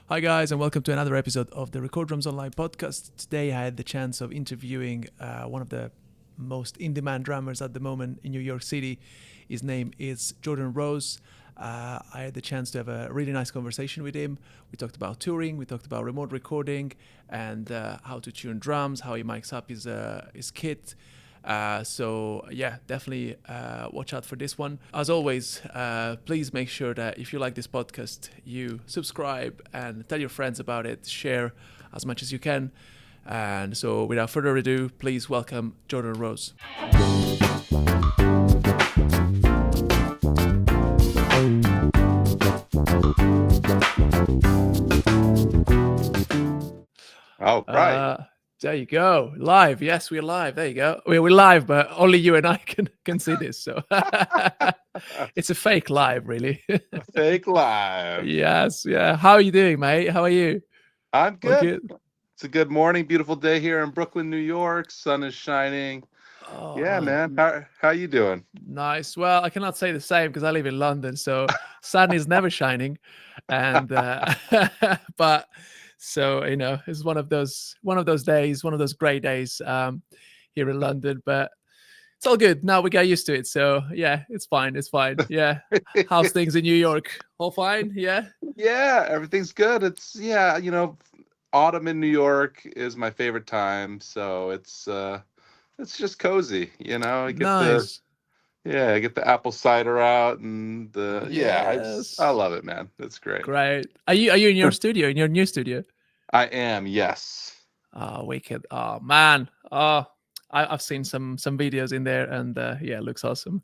Hi, guys, and welcome to another episode of the Record Drums Online podcast. Today, I had the chance of interviewing one of the most in demand drummers at the moment in New York City. His name is Jordan Rose. I had the chance to have a really nice conversation with him. We talked about touring, we talked about remote recording, and how to tune drums, how he mics up his kit. Definitely watch out for this one. As always, please make sure that if you like this podcast, you subscribe and tell your friends about it, share as much as you can. And so without further ado, please welcome Jordan Rose. Oh, right. There you go. Live. Yes, we're live. There you go. We're live, but only you and I can see this. So it's a fake live, really. Fake live. Yes. Yeah. How are you doing, mate? How are you? I'm All good. It's a good morning, beautiful day here in Brooklyn, New York. Sun is shining. Oh, Yeah, man. How you doing? Nice. Well, I cannot say the same because I live in London, so sun is never shining, and but so it's one of those days, one of those great days here in London. But it's all good now. We got used to it, so yeah, it's fine. It's fine. Yeah. How's things in New York? All fine? Yeah. Yeah, everything's good. Autumn in New York is my favorite time, so it's just cozy. Nice. I get the apple cider out and I Yes. love it, man. It's great. Great. Are you in your studio? In your new studio? I am, yes. Oh, wicked. Oh, man. Oh, I've seen some videos in there, and yeah, it looks awesome.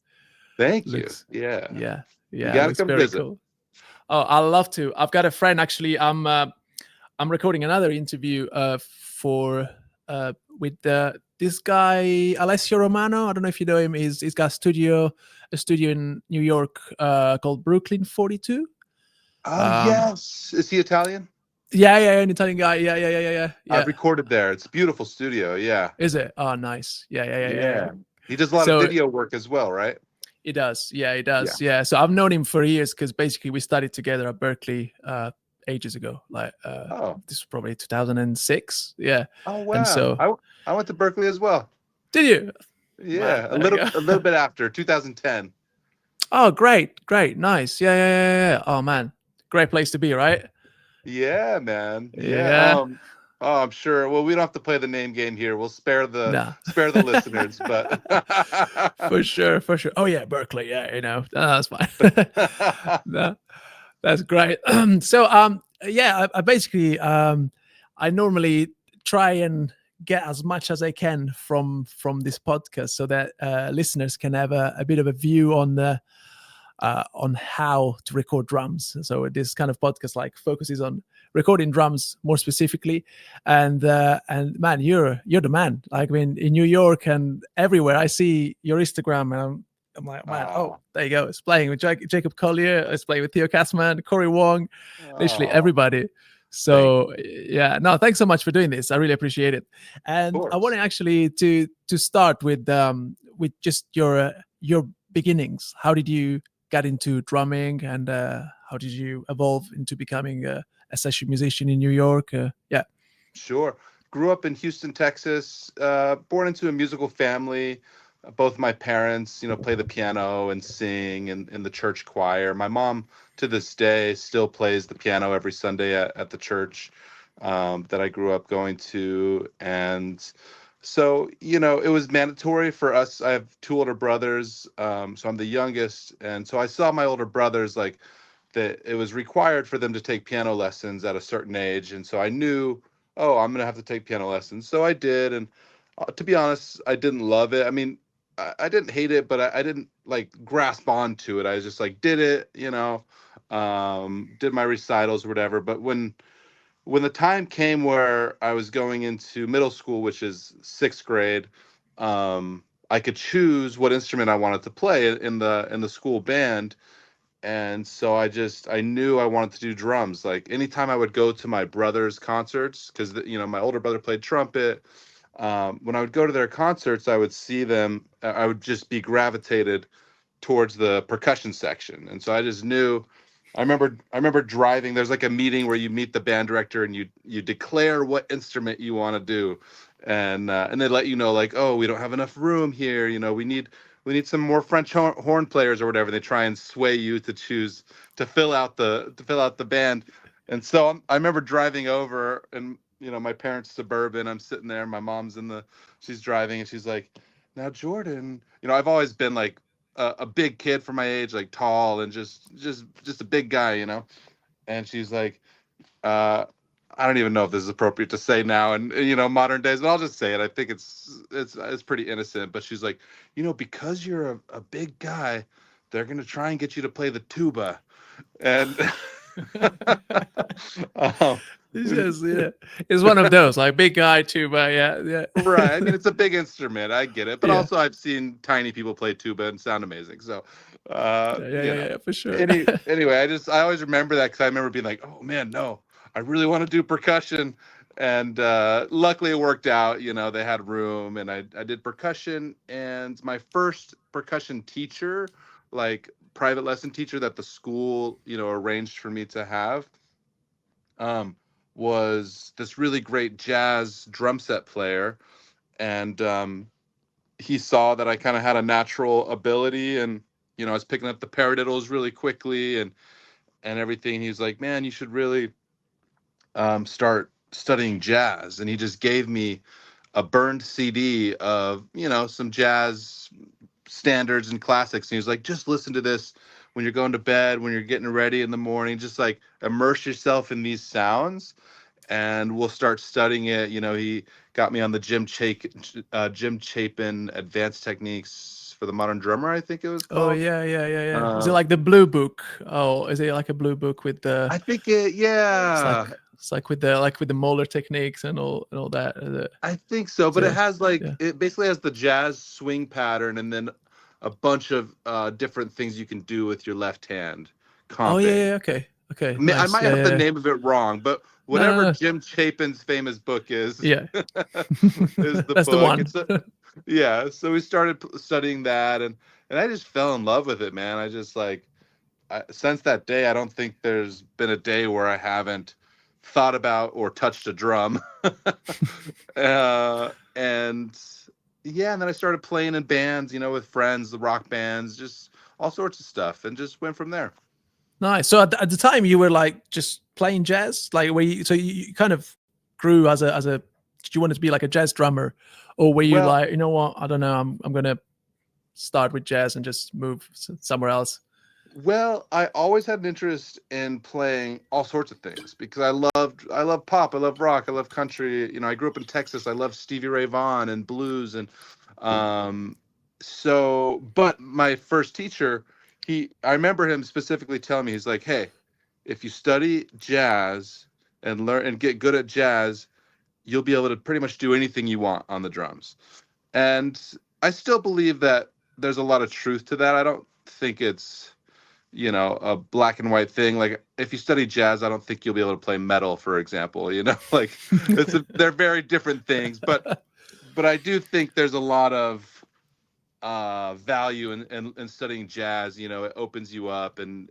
Thank you. Looks, Yeah. yeah, You yeah, it gotta looks come very visit. cool. Oh, I love to. I've got a friend actually. I'm recording another interview for with this guy Alessio Romano. I don't know if you know him. He's got a studio in New York called Brooklyn 42. Oh, Um, yes. Is he Italian? yeah, an Italian guy. Yeah. I've recorded there. It's a beautiful studio. Yeah. Is it? Oh, nice. Yeah. Yeah. He does a lot of So video work as well, right? he does. Yeah, he Yeah. does. Yeah. So I've known him for years because basically we studied together at Berkeley ages ago. Like Oh. this was probably 2006. Yeah. Oh, And wow. so I went to Berkeley as well. did you? Man, Yeah. A there you little go. a little bit after 2010. Oh, great. Nice. Yeah. Oh man. Great place to be, right? Yeah, man. Yeah. Yeah. Oh, I'm sure. Well, we don't have to play the name game here. We'll spare the Nah. listeners, but For sure. Oh yeah, Berkeley. Yeah, that's fine. No, that's great. I basically I normally try and get as much as I can from this podcast so that listeners can have a bit of a view on how to record drums. So this kind of podcast focuses on recording drums more specifically, and man, you're the man. Like, I mean, in New York and everywhere, I see your Instagram, and I'm like, man, oh, there you go. It's playing with Jacob Collier. It's playing with Theo Kassman, Cory Wong, literally everybody. So yeah, no, thanks so much for doing this. I really appreciate it. And I want actually to start with just your beginnings. How did you get into drumming, and how did you evolve into becoming a session musician in New York? Yeah. Sure. Grew up in Houston, Texas. Born into a musical family. Both my parents, play the piano and sing in the church choir. My mom, to this day, still plays the piano every Sunday at the church that I grew up going to. And so, it was mandatory for us. I have two older brothers, so I'm the youngest. And so I saw my older brothers, like, that it was required for them to take piano lessons at a certain age. And so I knew, oh, I'm going to have to take piano lessons. So I did. And to be honest, I didn't love it. I mean, I didn't hate it, but I didn't like grasp onto it. I was just like, did it, did my recitals or whatever. But when the time came where I was going into middle school, which is sixth grade, I could choose what instrument I wanted to play in the school band. And so I knew I wanted to do drums. Like anytime I would go to my brother's concerts, because my older brother played trumpet. When I would go to their concerts, I would see them. I would just be gravitated towards the percussion section, and so I just knew I remember driving. There's like a meeting where you meet the band director and you declare what instrument you want to do, and they let you know like, oh, we don't have enough room here. We need some more French horn players or whatever. They try and sway you to choose to fill out the band. And so I remember driving over, and my parents' Suburban. I'm sitting there. My mom's she's driving, and she's like, "Now, Jordan, I've always been like a big kid for my age, like tall and just a big guy. And she's like, I don't even know if this is appropriate to say now, and modern days, but I'll just say it. I think it's pretty innocent. But she's like, because you're a big guy, they're gonna try and get you to play the tuba, and um, It's just, yeah, it's one of those like big guy too, but yeah. right. I mean, it's a big instrument. I get it, but Yeah. also I've seen tiny people play tuba and sound amazing. So, Yeah, for sure. anyway, I always remember that because I remember being like, oh man, no, I really want to do percussion, and luckily it worked out. They had room, and I did percussion, and my first percussion teacher, like private lesson teacher that the school arranged for me to have, um, was this really great jazz drum set player, and he saw that I kind of had a natural ability, and I was picking up the paradiddles really quickly, and everything. He's like, man, you should really start studying jazz. And he just gave me a burned CD of some jazz standards and classics, and he was like, just listen to this when you're going to bed, when you're getting ready in the morning, just like immerse yourself in these sounds, and we'll start studying it. He got me on the Jim Chapin Advanced Techniques for the Modern Drummer, I think it was Oh called. yeah. Is it like the blue book? Oh, is it like a blue book with the? I think it, It's yeah, like with the Moeller techniques and all that. Is it? I think so. But it So has yeah. it basically has the jazz swing pattern, and then a bunch of different things you can do with your left hand Oh comping. okay. I Nice. might Yeah, have the yeah. name of it wrong, but whatever No. Jim Chapin's famous book is, Yeah. is the That's the book. one. Yeah. So we started studying that, and I just fell in love with it, man. I just like since that day, I don't think there's been a day where I haven't thought about or touched a drum. And yeah, and then I started playing in bands, with friends, the rock bands, just all sorts of stuff, and just went from there. Nice. So at the time you were like just playing jazz, like you kind of grew as a did you want to be like a jazz drummer, or were you Well, like, you know what, I don't know, I'm gonna start with jazz and just move somewhere else? Well, I always had an interest in playing all sorts of things because I love pop, I love rock, I love country. I grew up in Texas. I love Stevie Ray Vaughan and blues, and um but my first teacher, I remember him specifically telling me, he's like, "Hey, if you study jazz and learn and get good at jazz, you'll be able to pretty much do anything you want on the drums." And I still believe that there's a lot of truth to that. I don't think it's a black and white thing. Like if you study jazz, I don't think you'll be able to play metal, for example. Like they're very different things. But I do think there's a lot of value in studying jazz. It opens you up and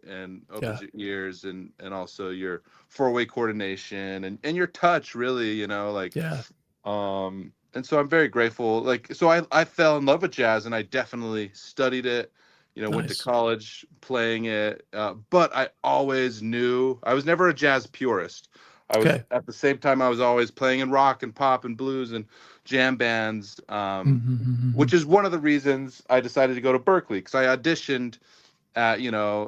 opens Yeah. your ears and also your four-way coordination and your touch, really. Like Yeah. and so I'm very grateful. Like, so I fell in love with jazz, and I definitely studied it. Went to Nice. college playing it. But I always knew I was never a jazz purist. I was Okay. at the same time I was always playing in rock and pop and blues and jam bands. Mm-hmm. Which is one of the reasons I decided to go to Berkeley, because I auditioned at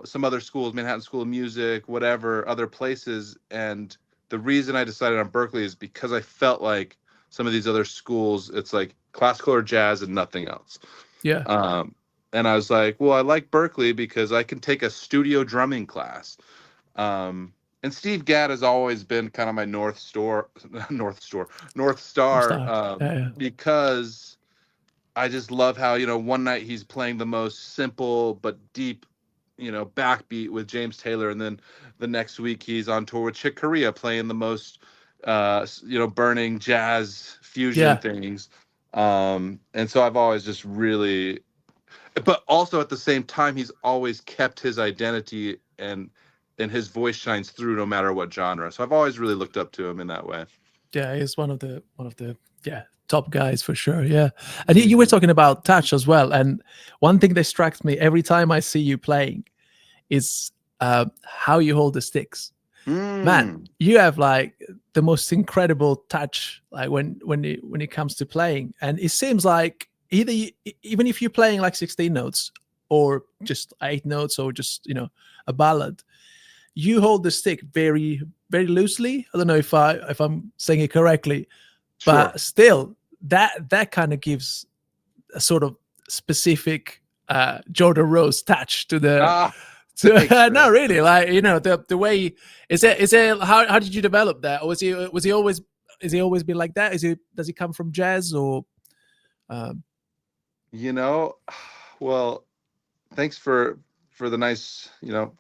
some other schools, Manhattan School of Music, whatever, other places, and the reason I decided on Berkeley is because I felt like some of these other schools, it's like classical or jazz and nothing else. Yeah. Um, and I was like, well, I like Berkeley because I can take a studio drumming class. And Steve Gadd has always been kind of my North Or Star, start. Yeah. because I just love how, one night he's playing the most simple but deep, backbeat with James Taylor, and then the next week he's on tour with Chick Corea playing the most, burning jazz fusion Yeah. things. And so I've always just really, but also at the same time, he's always kept his identity and his voice shines through no matter what genre. So I've always really looked up to him in that way. Yeah, he's one of the top guys for sure. Yeah, and you were talking about touch as well, and one thing that strikes me every time I see you playing is how you hold the sticks. Man, you have like the most incredible touch, like when it comes to playing, and it seems like even if you're playing like 16 notes or just 8 notes or just a ballad, you hold the stick very very loosely. I don't know if I'm saying it correctly, but still that kind of gives a sort of specific Jordan Rose touch to the no, really, like the way is it how did you develop that? Or was he always been like that? Does he come from jazz or well, thanks for the nice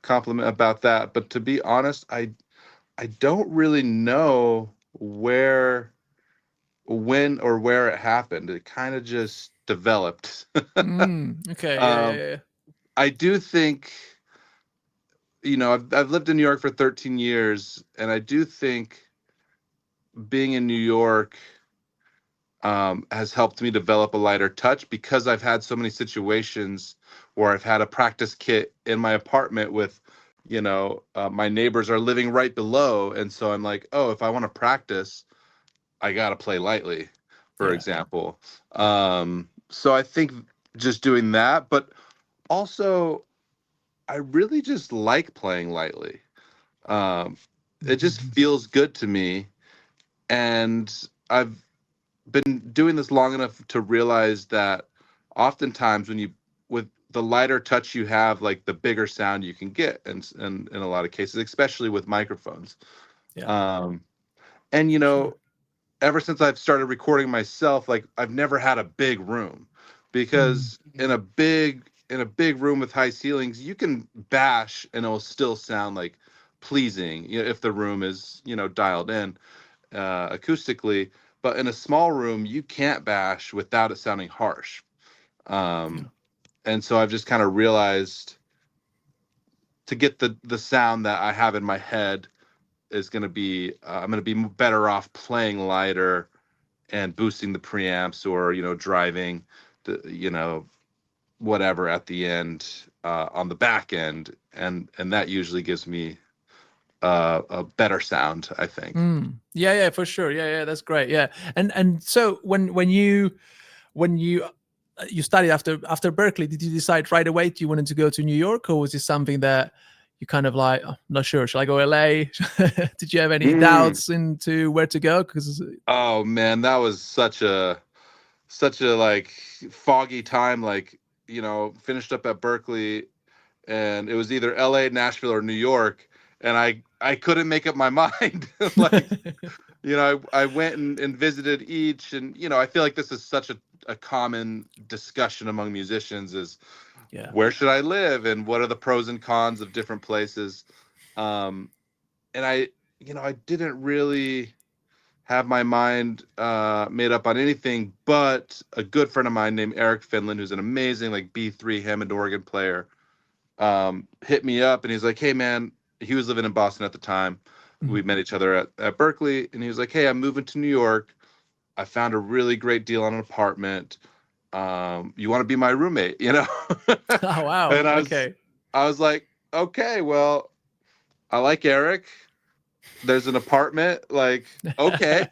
compliment about that, but to be honest, I don't really know when or where it happened. It kind of just developed. Okay. Yeah. I do think, I've lived in New York for 13 years, and I do think being in New York has helped me develop a lighter touch, because I've had so many situations where I've had a practice kit in my apartment with, my neighbors are living right below. And so I'm like, oh, if I want to practice, I got to play lightly, for example. So I think just doing that, but also I really just like playing lightly. It just feels good to me. And I've been doing this long enough to realize that oftentimes with the lighter touch you have, like the bigger sound you can get, and in a lot of cases, especially with microphones. And Sure. ever since I've started recording myself, like I've never had a big room, because in a big room with high ceilings, you can bash and it will still sound like pleasing, if the room is dialed in acoustically. But in a small room, you can't bash without it sounding harsh. And so I've just kind of realized, to get the sound that I have in my head is going to be, I'm going to be better off playing lighter and boosting the preamps, or driving the whatever at the end on the back end, and that usually gives me a better sound, I think. Yeah, for sure. Yeah, that's great. Yeah, and so when you studied after Berkeley, did you decide right away you wanted to go to New York, or was it something that you kind of like, oh, not sure, shall I go LA? Did you have any doubts into where to go? Because oh man, that was such a like foggy time. Like, finished up at Berkeley, and it was either LA, Nashville, or New York, and I couldn't make up my mind. Like, I went and visited each, and I feel like this is such a common discussion among musicians is, where should I live, and what are the pros and cons of different places. And I didn't really have my mind made up on anything, but a good friend of mine named Eric Finland, who's an amazing like B3 Hammond organ player, hit me up, and he's like, hey man, he was living in Boston at the time. We met each other at Berkeley, and he was like, hey, I'm moving to New York. I found a really great deal on an apartment. You want to be my roommate, Oh wow. And Okay. I was like, okay, well, I like Eric. There's an apartment, like, okay.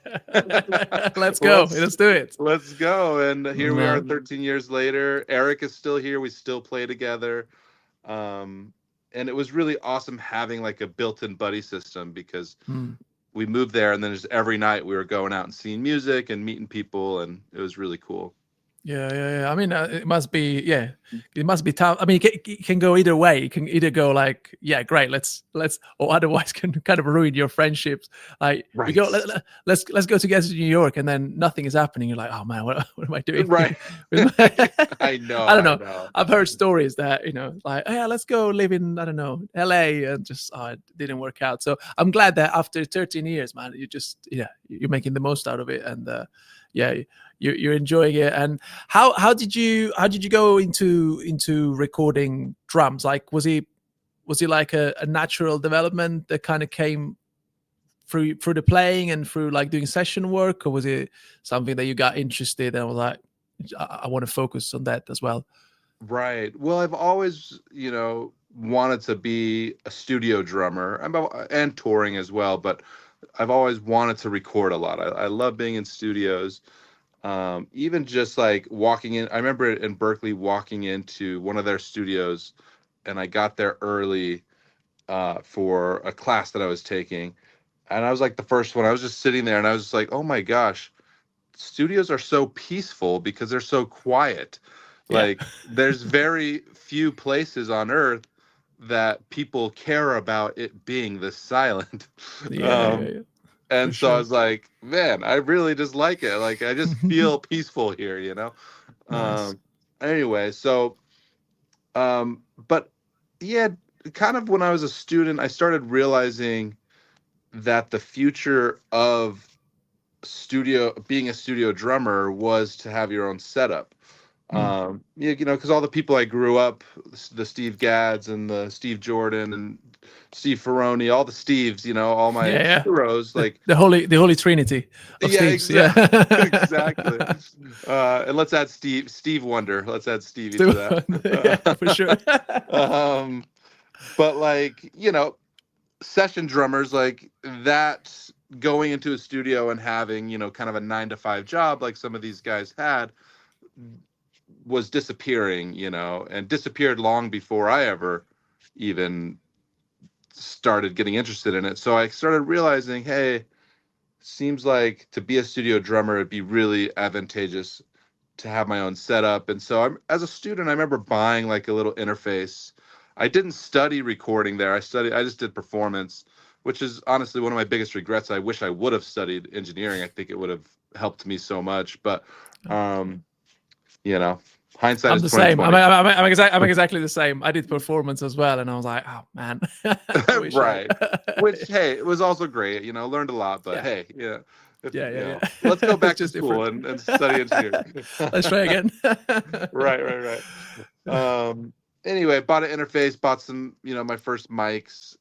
Let's go. Let's do it. Let's go. And here we are 13 years later. Eric is still here. We still play together. And it was really awesome having like a built-in buddy system, because we moved there, and then just every night we were going out and seeing music and meeting people, and it was really cool. Yeah. I mean, it must be tough. I mean, it can go either way. It can either go like, yeah, great, let's, or otherwise can kind of ruin your friendships. Like, we go, let's go together to New York, and then nothing is happening. You're like, oh man, what am I doing? Right. I know. I don't know. I've heard stories that like, oh, yeah, let's go live in, I don't know, LA, and just it didn't work out. So I'm glad that after 13 years, man, you just you're making the most out of it, and you're enjoying it. And how did you go into recording drums? Like, was it was it like a natural development that kind of came through the playing and through like doing session work, or was it something that you got interested and was like, I want to focus on that as well? Right. Well, I've always, wanted to be a studio drummer. And touring as well, but I've always wanted to record a lot. I love being in studios. Even just like walking in, I remember in Berkeley walking into one of their studios, and I got there early for a class that I was taking, and I was like the first one. I was just sitting there, and I was just like, oh my gosh, studios are so peaceful because they're so quiet. Yeah. Like there's very few places on earth that people care about it being this silent. Yeah. For And so I sure. was like, man, I really just like it. Like I just feel peaceful here. Nice. Anyway, so but yeah, kind of when I was a student, I started realizing that the future of being a studio drummer was to have your own setup. Mm. Because all the people I grew up, the Steve Gads and the Steve Jordan and Steve Ferroni, all the Steves, all my Yeah. heroes, like The holy trinity of yeah, Steves. exactly, exactly. Yeah. And let's add Steve Wonder. Let's add Stevie to Yeah, for that. sure. But like, session drummers like that, going into a studio and having, kind of a 9 to 5 job like some of these guys had, was disappearing, and disappeared long before I ever even started getting interested in it. So I started realizing, hey, seems like to be a studio drummer, it'd be really advantageous to have my own setup. And so as a student, I remember buying like a little interface. I didn't study recording there. I just did performance, which is honestly one of my biggest regrets. I wish I would have studied engineering. I think it would have helped me so much, but you know, hindsight I'm is the same. 2020. I'm exactly the same. I did performance as well, and I was like, oh man, I wish I. Right. Which, hey, it was also great. Learned a lot, but Yeah, hey, yeah. If yeah. let's go It's back to just school different. and study engineering. Let's try again. Right. Anyway, bought an interface, bought some, my first mics,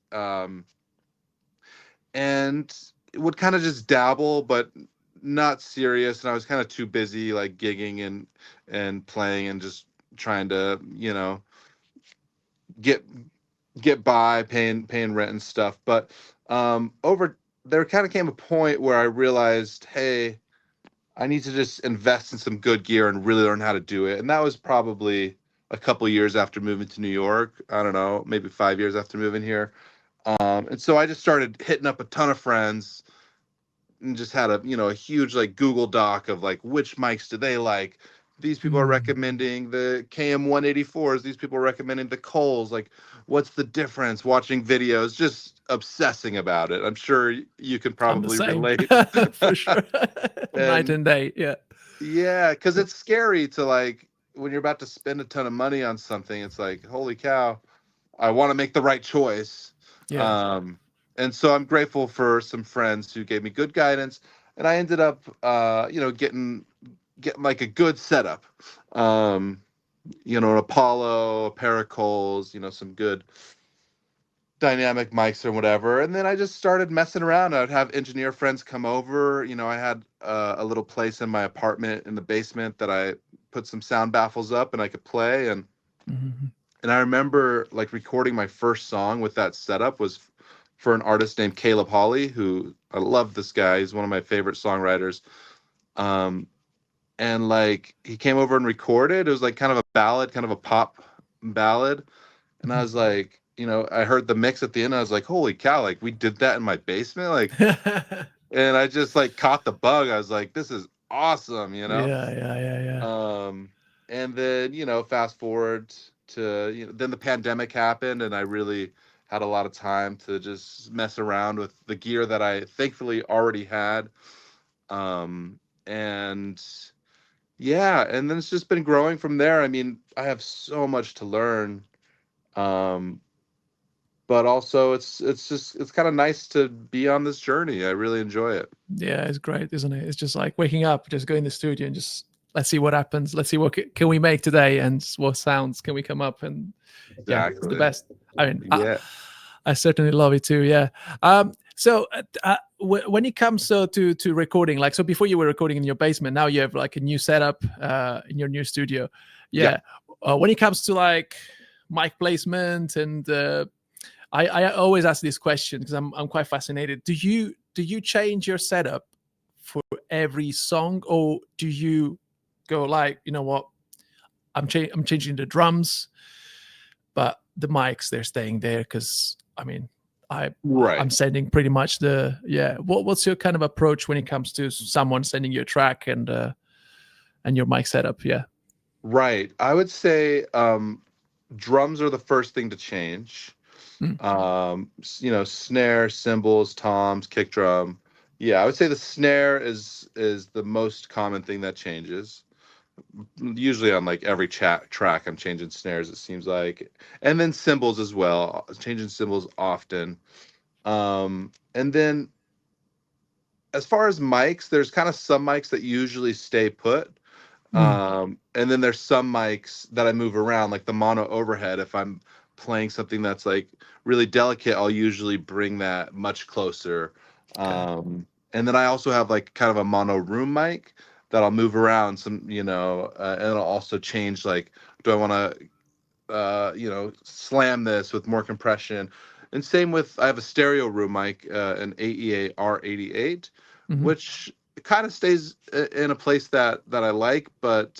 and would kind of just dabble, but not serious. And I was kind of too busy, like gigging and playing and just trying to, get by, paying rent and stuff. But over there kind of came a point where I realized, hey, I need to just invest in some good gear and really learn how to do it. And that was probably a couple years after moving to New York. I don't know, maybe 5 years after moving here. And so I just started hitting up a ton of friends and just had a huge like Google Doc of like which mics do they like. These people are recommending the KM184s. These people are recommending the Coles. Like, what's the difference? Watching videos, just obsessing about it. I'm sure you can I'm the probably same. relate. For sure. Night And and day. Yeah. yeah, because it's scary to like when you're about to spend a ton of money on something. It's like, holy cow, I want to make the right choice. Yeah. And so I'm grateful for some friends who gave me good guidance, and I ended up, getting like a good setup. An Apollo, a pair of Coles, some good dynamic mics or whatever. And then I just started messing around. I would have engineer friends come over. I had a little place in my apartment in the basement that I put some sound baffles up and I could play. And I remember like recording my first song with that setup was for an artist named Caleb Hawley, who I love this guy. He's one of my favorite songwriters. And like he came over and recorded. It was like kind of a ballad, kind of a pop ballad. And I was like, I heard the mix at the end. I was like, holy cow, like we did that in my basement. Like, and I just like caught the bug. I was like, this is awesome. Yeah. And then, fast forward to, then the pandemic happened and I really had a lot of time to just mess around with the gear that I thankfully already had. And yeah, and then it's just been growing from there. I mean, I have so much to learn. But also it's kind of nice to be on this journey. I really enjoy it. Yeah, it's great, isn't it? It's just like waking up, just go in the studio and just let's see what happens. Let's see what can we make today and what sounds can we come up and yeah, it's the Exactly. best. I mean, Yeah. I certainly love it too. Yeah. So when it comes to recording, like, so before you were recording in your basement, now you have like a new setup in your new studio. Yeah. Yeah. When it comes to like mic placement and I always ask this question because I'm quite fascinated. Do you change your setup for every song, or do you go like, you know what, I'm changing the drums, but the mics, they're staying there because I mean I'm Right. sending pretty much the yeah. What's your kind of approach when it comes to someone sending you a track and your mic setup? Yeah. Right. I would say drums are the first thing to change. Mm, Snare, cymbals, toms, kick drum. Yeah, I would say the snare is the most common thing that changes. Usually on like every track, I'm changing snares. It seems like, and then cymbals as well. Changing cymbals often. And then as far as mics, there's kind of some mics that usually stay put. mm, And then there's some mics that I move around, like the mono overhead. If I'm playing something that's like really delicate, I'll usually bring that much closer. okay. And then I also have like kind of a mono room mic that I'll move around and I'll also change like, do I want to, slam this with more compression? And same with, I have a stereo room mic, an AEA R88, Hmm. which kind of stays in a place that I like, but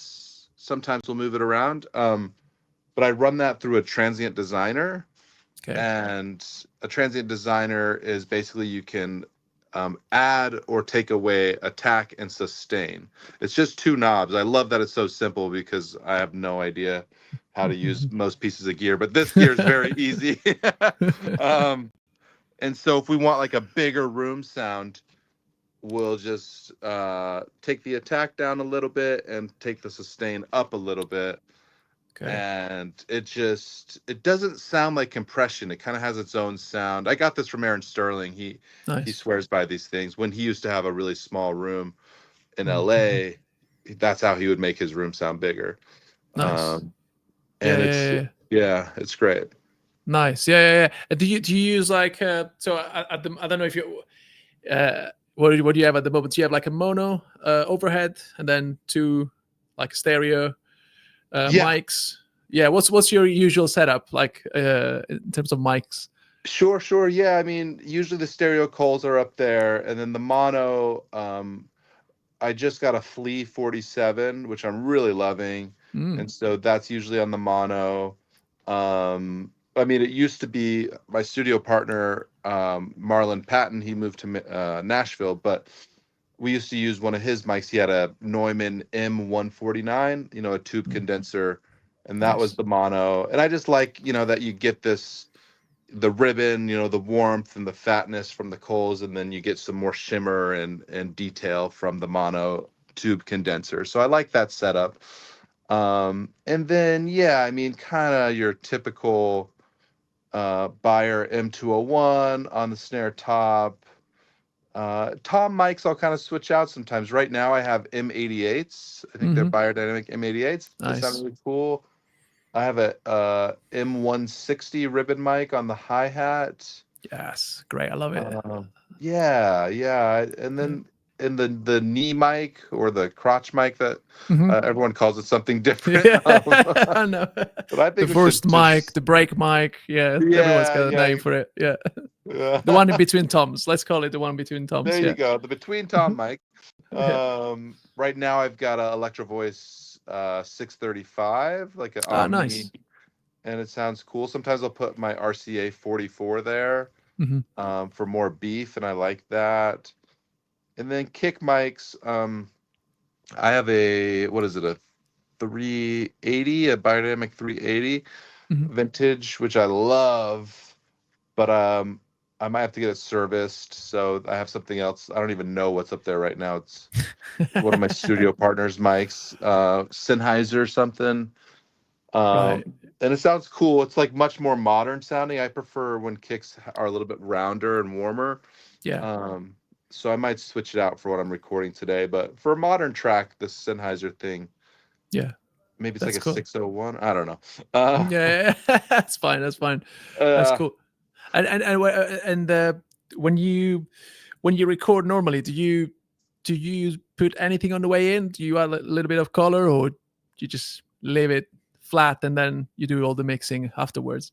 sometimes we'll move it around. But I run that through a transient designer, Okay. and a transient designer is basically you can add or take away attack and sustain. It's just two knobs. I love that it's so simple because I have no idea how to use most pieces of gear, but this gear is very easy. um, and so if we want like a bigger room sound, we'll just take the attack down a little bit and take the sustain up a little bit, Okay. and it doesn't sound like compression. It kind of has its own sound. I got this from Aaron Sterling. He Nice. swears by these things. When he used to have a really small room in Mm-hmm. LA, that's how he would make his room sound bigger. Nice. um Yeah, and yeah, it's yeah. yeah, it's great. Nice. Yeah, yeah, yeah. Do you use like so I don't know if you what do you have at the moment? Do you have like a mono overhead and then two like stereo Yeah, mics? Yeah. What's your usual setup like in terms of mics? sure. Yeah, I mean, usually the stereo calls are up there, and then the mono, I just got a Flea 47, which I'm really loving. Mm, And so that's usually on the mono. I mean, it used to be my studio partner, Marlon Patton. He moved to Nashville, but we used to use one of his mics. He had a Neumann M149, a tube mm, condenser, and that was nice. the mono. And I just like, that you get the ribbon, the warmth and the fatness from the coals, and then you get some more shimmer and detail from the mono tube condenser. So I like that setup. And then yeah, I mean, kind of your typical Beyer M201 on the snare top. Tom mics I'll kind of switch out sometimes. Right now I have M88s. I think they're Hmm. Beyerdynamic M88s. They sound Nice. really cool. I have a M160 ribbon mic on the hi-hat. Yes. Great. I love it. Yeah. And Yeah. then in the knee mic or the crotch mic that Hmm. everyone calls it something different. Yeah. I know. But I The think we should first mic, just the break mic. Yeah. Everyone's got a yeah. name for it. Yeah. The one in Yeah. between toms. Let's call it the one between toms. There you Yeah. go. The between Mhm. tom mic. Yeah. Right now I've got a Electro Voice 635, like an Ah, Omni, nice. and it sounds cool. Sometimes I'll put my RCA 44 there Hmm. for more beef, and I like that. And then kick mics. I have what is it, a 380, a Biodynamic 380 Hmm. vintage, which I love, but I might have to get it serviced. So I have something else. I don't even know what's up there right now. It's one of my studio partners' mics, Sennheiser something. Right. And it sounds cool. It's like much more modern sounding. I prefer when kicks are a little bit rounder and warmer. Yeah. Um, so I might switch it out for what I'm recording today. But for a modern track, the Sennheiser thing Yeah. Maybe it's like That's a cool. 601. I don't know. Uh, Yeah, that's fine. That's fine. That's uh, cool. And when you record normally, do you put anything on the way in? Do you add a little bit of color, or do you just leave it flat and then you do all the mixing afterwards?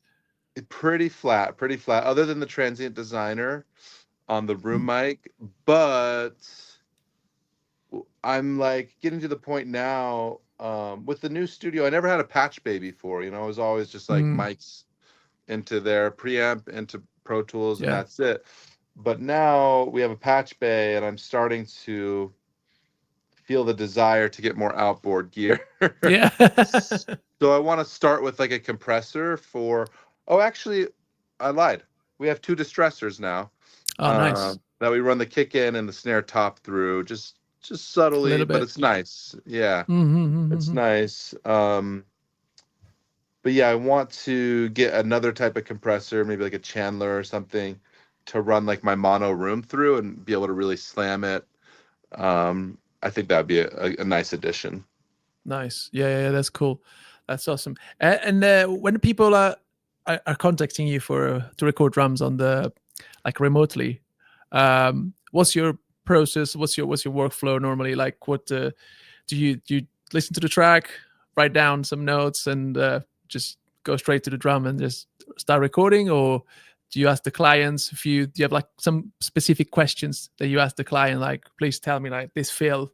Pretty flat, pretty flat. Other than the transient designer on the room Mm. mic, but I'm like getting to the point now with the new studio. I never had a patch bay before. You know, it was always just like Mm. mics into their preamp, into Pro Tools, and Yeah. that's it. But now we have a patch bay, and I'm starting to feel the desire to get more outboard gear. Yeah. So I want to start with like a compressor for. Oh, actually, I lied. We have two distressors now Oh, nice. that we run the kick in and the snare top through, just A subtly, little but bit. it's nice. Yeah, it's Mm-hmm. nice. But yeah, I want to get another type of compressor, maybe like a Chandler or something, to run like my mono room through and be able to really slam it. I think that'd be a nice addition. Nice. Yeah, that's cool. That's awesome. And when people are contacting you for to record drums on the like remotely, what's your process? What's your workflow normally? Like, what do you listen to the track, write down some notes, and just go straight to the drum and just start recording, or do you ask the clients if do you have like some specific questions that you ask the client, like, please tell me like this feel,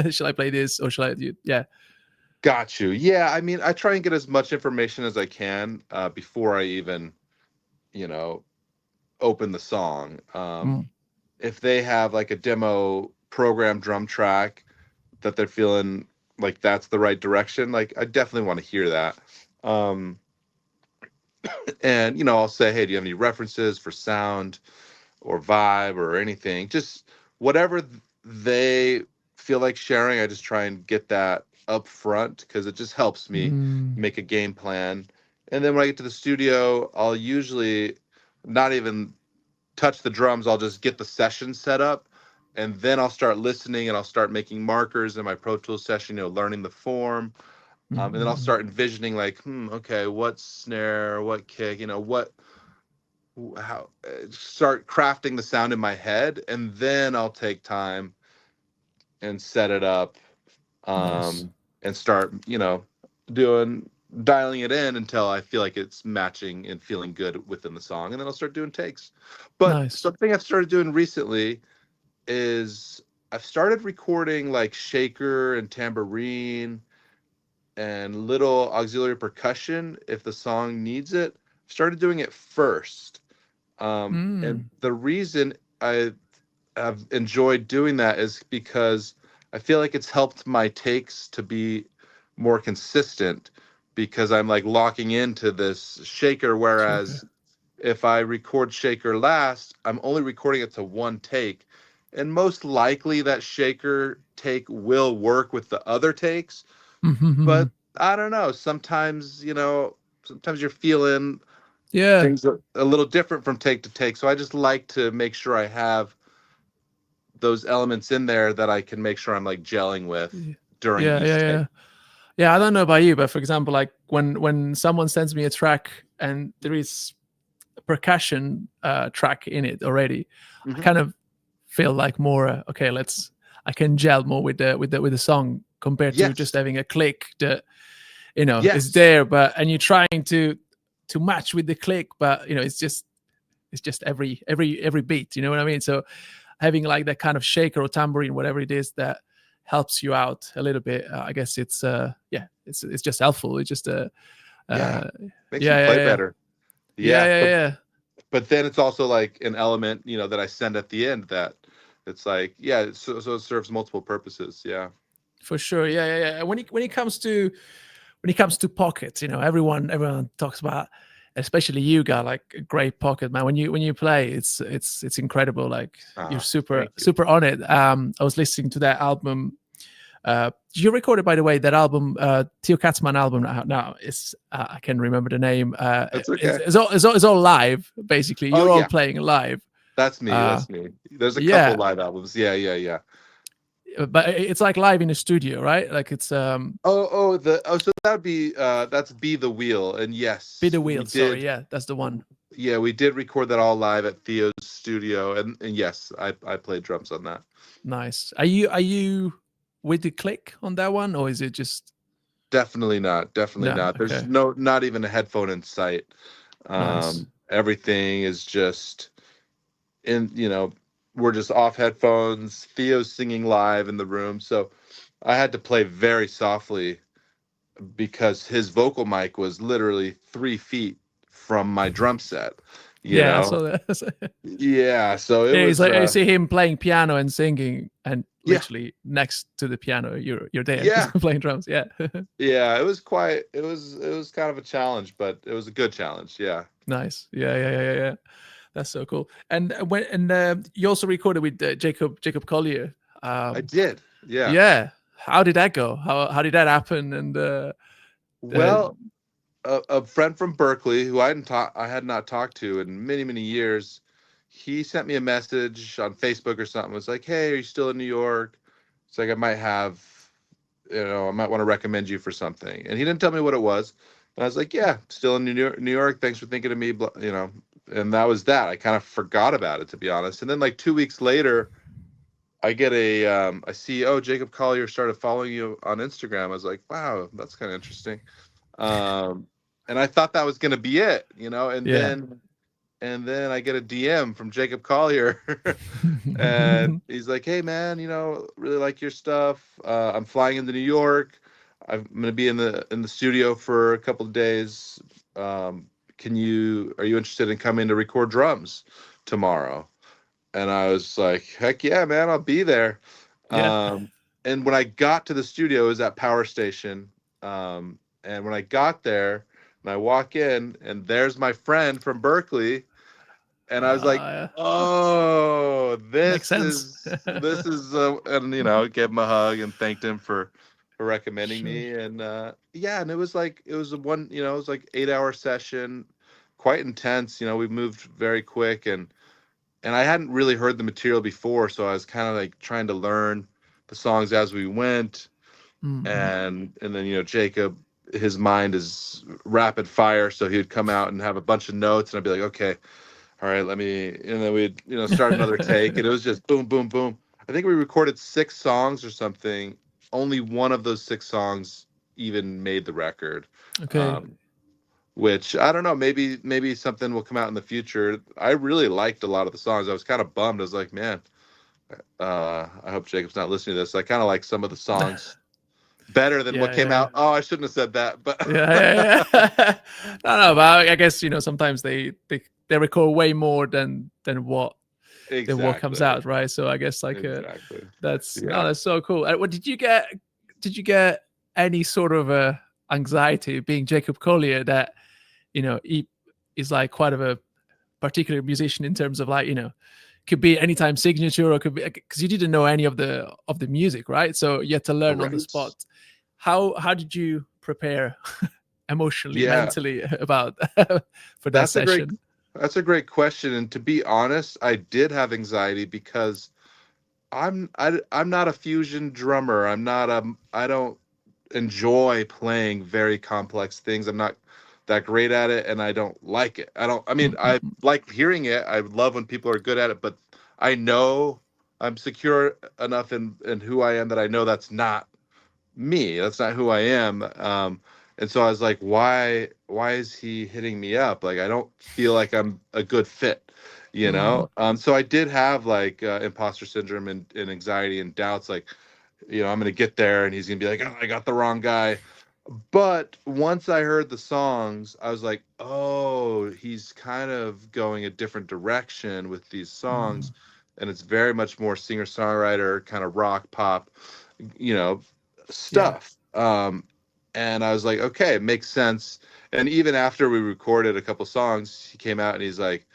should I play this or should I do? Yeah. Got you. Yeah, I mean, I try and get as much information as I can before I even, you know, open the song. Mm. If they have like a demo program drum track that they're feeling like that's the right direction, like I definitely want to hear that. Um, and I'll say, hey, do you have any references for sound or vibe or anything? Just whatever they feel like sharing. I just try and get that up front because it just helps me Mm. make a game plan. And then when I get to the studio, I'll usually not even touch the drums. I'll just get the session set up, and then I'll start listening and I'll start making markers in my Pro Tools session, learning the form. And then I'll Mm. start envisioning like, okay, what snare, what kick, how start crafting the sound in my head, and then I'll take time and set it up, Nice. and start, doing dialing it in until I feel like it's matching and feeling good within the song, and then I'll start doing takes. But Nice. something I've started doing recently is I've started recording like shaker and tambourine and little auxiliary percussion if the song needs it. Started doing it first. And Mm. the reason I have enjoyed doing that is because I feel like it's helped my takes to be more consistent because I'm like locking into this shaker. Shaker. Whereas if I record shaker last, I'm only recording it to one take. And most likely that shaker take will work with the other takes. Mm-hmm. But I don't know. Sometimes you're feeling Yeah. things are a little different from take to take. So I just like to make sure I have those elements in there that I can make sure I'm like gelling with Yeah. during Yeah. each take. Yeah. Yeah. I don't know about you, but for example, like when someone sends me a track and there is a percussion track in it already, I Hmm. kind of feel like more okay. I can gel more with the song compared to just Yes. having a click that is Yes. there, but and you're trying to match with the click, but it's just every beat. You know what I mean? So having like that kind of shaker or tambourine, whatever it is, that helps you out a little bit. I guess it's just helpful. It's just Yeah. uh, Makes you yeah, play yeah, better. yeah, Yeah. yeah, But yeah, but then it's also like an element, that I send at the end that it's like, yeah, so it serves multiple purposes. Yeah. for sure. Yeah, yeah, yeah. When it comes to pockets, everyone talks about, especially you got like a great pocket, man. When you play, it's incredible. Like you're super Thank you. super on it. I was listening to that album. You recorded, by the way, that album, Theo Katzman album. Now it's I can't remember the name. That's It's, okay. it's all it's all live. Basically, Oh you're all yeah, playing live. that's me. Uh, That's me. There's a couple yeah, live albums. Yeah, yeah, yeah. but it's like live in a studio, right? Like it's So that'd be that's Be the Wheel, and yes, Bitter we Wheel. Sorry, did. yeah, that's the one. Yeah, we did record that all live at Theo's studio, and yes, I played drums on that. Nice. Are you with the click on that one, or is it just Definitely not. Definitely no? not. There's Okay, not even a headphone in sight. nice. Everything is just in, we're just off headphones. Theo's singing live in the room, so I had to play very softly because his vocal mic was literally 3 feet from my drum set. You Yeah, I know, saw that. yeah. So it Yeah, it's was, like I see him playing piano and singing, and yeah, literally next to the piano, you're there yeah. playing drums. Yeah, Yeah, it was quite. It was kind of a challenge, but it was a good challenge. Yeah, nice. Yeah. That's so cool. And you also recorded with Jacob Collier. I Um, did. Yeah. yeah, how did that go? How did that happen? And uh, Well, a friend from Berkeley who I had not talked to in many many years, he sent me a message on Facebook or something. It was like, "Hey, are you still in New York?" It's like I might want to recommend you for something. And he didn't tell me what it was. And I was like, "Yeah, still in New York. New York. Thanks for thinking of me." And that was that. I kind of forgot about it, to be honest. And then like 2 weeks later, I see, oh, Jacob Collier started following you on Instagram. I was like, wow, that's kind of interesting. Um, and I thought that was going to be it, and yeah. then I get a DM from Jacob Collier, and he's like, hey man, really like your stuff. I'm flying into New York. I'm going to be in the studio for a couple of days. Are you interested in coming to record drums tomorrow? And I was like, heck yeah, man, I'll be there. Yeah. And when I got to the studio, it was at Power Station. And when I got there and I walk in, and there's my friend from Berkeley, and I was like, Yeah. oh, Makes sense. and gave him a hug and thanked him for recommending Sure. me. And yeah, and it was it was like 8 hour session, quite intense. We moved very quick, and I hadn't really heard the material before, so I was kind of like trying to learn the songs as we went. Mm-hmm. And then Jacob, his mind is rapid fire, so he would come out and have a bunch of notes, and I'd be like, okay, all right, let me, and then we'd start another take, and it was just boom, boom, boom. I think we recorded 6 songs or something. Only one of those 6 songs even made the record. Okay. Um, which I don't know, maybe something will come out in the future. I really liked a lot of the songs. I was kind of bummed. I was like, man, I hope Jacob's not listening to this. I kind of like some of the songs better than what came Yeah. out. Oh, I shouldn't have said that, but Yeah. No, but I guess sometimes they record way more than what comes exactly, out, right? So I guess like exactly, no, yeah. that's so cool. What did you get? Did you get any sort of anxiety being Jacob Collier that he is like quite of a particular musician in terms of like could be anytime signature or could be because you didn't know any of the music, right? So you had to learn on the Right. spot. How did you prepare emotionally, Yeah, mentally about for that that's a great session? that's a great question. And to be honest, I did have anxiety because I'm not a fusion drummer. I don't enjoy playing very complex things. I'm not that great at it, and I don't like it. I mean, I Mhm. like hearing it. I love when people are good at it, but I know I'm secure enough in who I am that I know that's not me. That's not who I am. And so I was like, why is he hitting me up? Like, I don't feel like I'm a good fit, Mhm. So I did have like imposter syndrome and anxiety and doubts, like, I'm gonna get there and he's gonna be like, oh, I got the wrong guy. But once I heard the songs, I was like, oh, he's kind of going a different direction with these songs. Mhm. And it's very much more singer-songwriter, kind of rock pop, you know, Yeah. stuff. And I was like, okay, it makes sense. And even after we recorded a couple songs, he came out and he's like,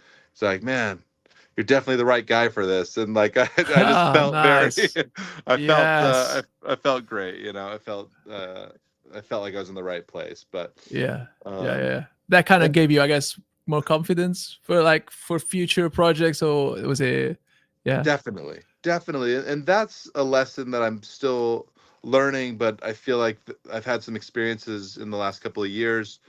man, you're definitely the right guy for this. And like, I just Ah, felt very, nice. I Yes. I felt great. I felt like I was in the right place. But Yeah. um, Yeah. That kind of and gave you, I guess, more confidence for future projects, or was it? Yeah. definitely, Definitely. And that's a lesson that I'm still learning, but I feel like I've had some experiences in the last couple of years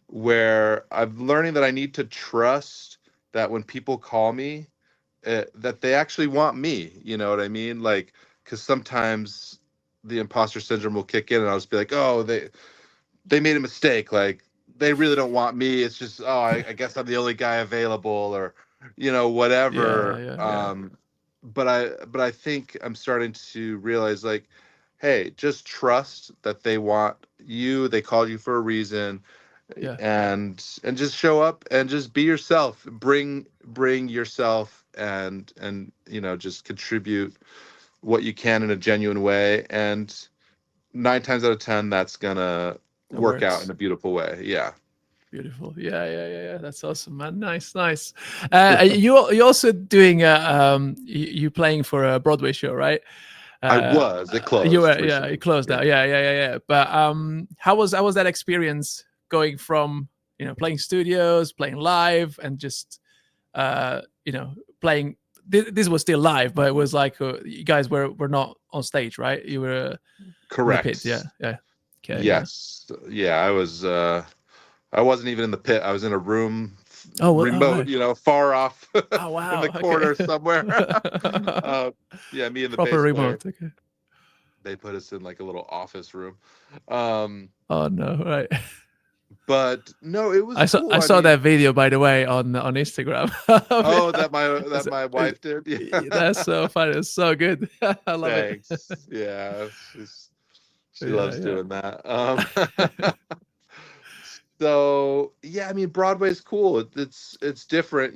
where I'm learning that I need to trust that when people call me, that they actually want me. You know what I mean? Like, because sometimes the imposter syndrome will kick in, and I'll just be like, "Oh, they made a mistake. Like, they really don't want me. It's just, oh, I guess I'm the only guy available, or Yeah, whatever." yeah, yeah, But I think I'm starting to realize, like, hey, just trust that they want you. They called you for a reason, yeah. and just show up and just be yourself. Bring yourself, and just contribute what you can in a genuine way. And 9 times out of 10, that's gonna That work out in works. a beautiful way. Yeah. Beautiful. Yeah, yeah, yeah, yeah. That's awesome, man. Nice, nice. You also doing you playing for a Broadway show, right? I was. It You closed were, yeah, it recently. closed Yeah. now. Yeah, yeah, yeah, yeah. But how was that experience going from playing studios, playing live, and just playing? This was still live, but it was like you guys were not on stage, right? You were in the pit. Yeah, Correct. yeah. Okay, yeah. Yes. Yeah. I wasn't even in the pit. I was in a room, Oh, well, all remote, right. far off Oh, in the wow. Okay. corner somewhere. uh, yeah, me and the Proper bass player. remote. Okay. They put us in like a little office room. Um, Oh no, right. but no, it was I cool. I saw mean, that video, by the way, on Instagram. oh, that It's- my it's- wife did. Yeah. that's so funny. It's so good. I love it. Thanks. Yeah, she Yeah, loves yeah. doing that. So yeah, I mean, Broadway's cool. It's different,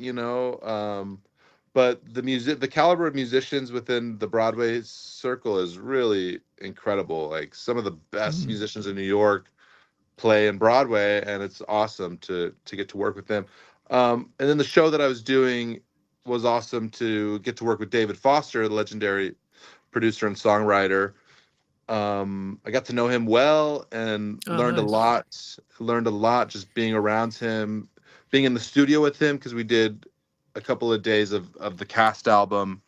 but the caliber of musicians within the Broadway circle is really incredible. Like, some of the best Mm. musicians in New York play in Broadway, and it's awesome to get to work with them. And then the show that I was doing was awesome to get to work with David Foster, the legendary producer and songwriter. I got to know him well and Oh, nice. learned a lot just being around him, being in the studio with him, because we did a couple of days of the cast album.